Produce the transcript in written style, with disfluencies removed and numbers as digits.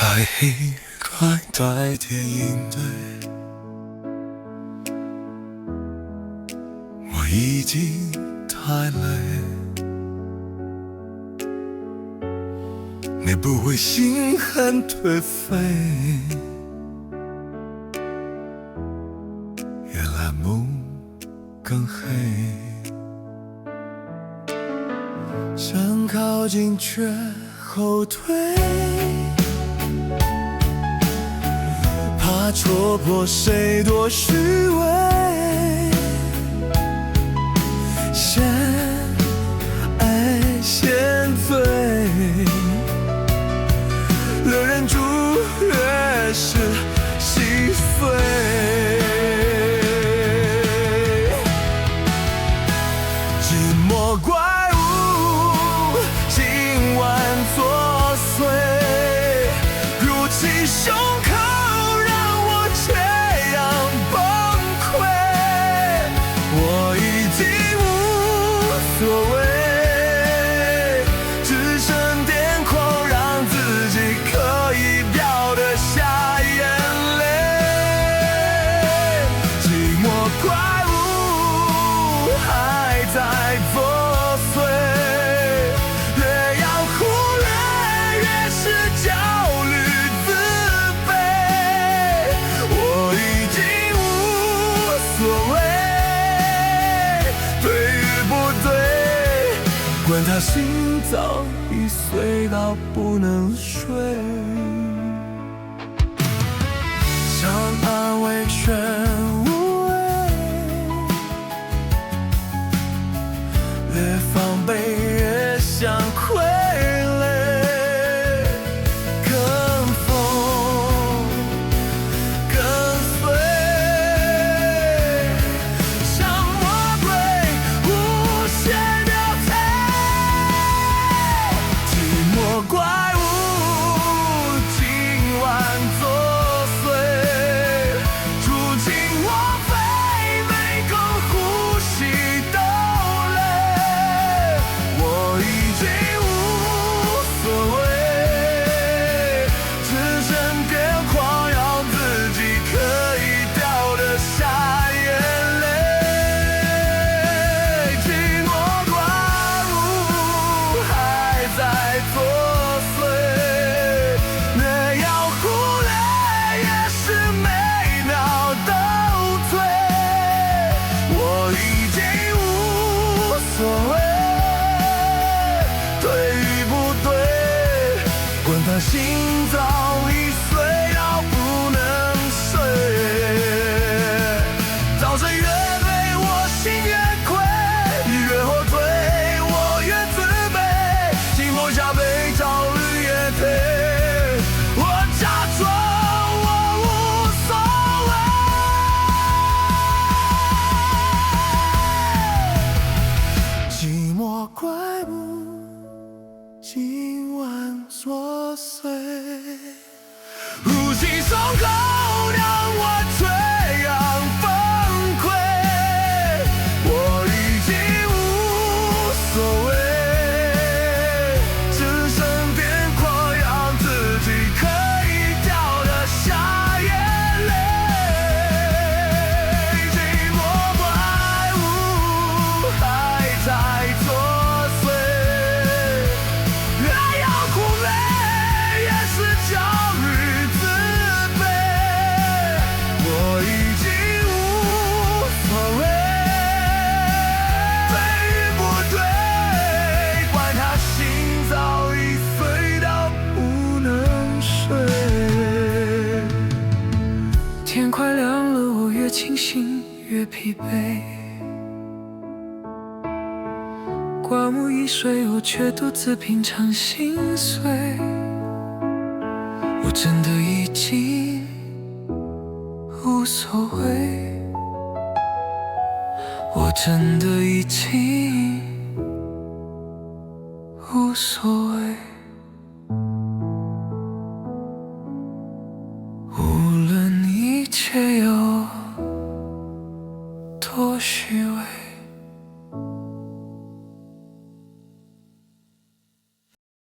太快代替应对，我已经太累，你不会心很颓废，夜来梦更黑，想靠近却后退，怕戳破谁多虚伪，先爱先醉，能忍住越是细碎，寂寞怪物今晚作祟，如其胸口让我这样崩溃，我已经无所谓，只剩癫狂让自己可以掉得下眼泪，寂寞怪物还在作祟，越要忽略越是焦虑自卑，我已经无所谓，对与不对，管他心早已碎到不能睡，想安慰却无谓，越防备越想傀儡，跟风跟随，像魔鬼无限流淌，寂寞怪物今晚作祟，住进我肺，每口呼吸都累，我已经无所谓，只剩癫狂让自己可以掉得下眼泪，寂寞怪物还在作祟，越要忽略越是每秒都醉，我已经无所谓，对与不对，管他心早已碎到不能睡，早晨越对我心越亏，你越后退我越自卑，紧迫加倍焦虑越退，我假装我无所谓，寂寞怪物今晚作祟，如其松口让我这样崩溃，我已经无所谓，只剩癫狂让自己可以掉得下眼泪，寂寞怪物还在作祟，越要忽略越是焦虑自卑，我已经无所谓，对与不对，管他心早已碎到不能睡，天快亮了，我越清醒越疲惫，刮目以睡，我却独自品尝心碎，我真的已经无所谓，我真的已经无所谓，无论一切有多虚伪。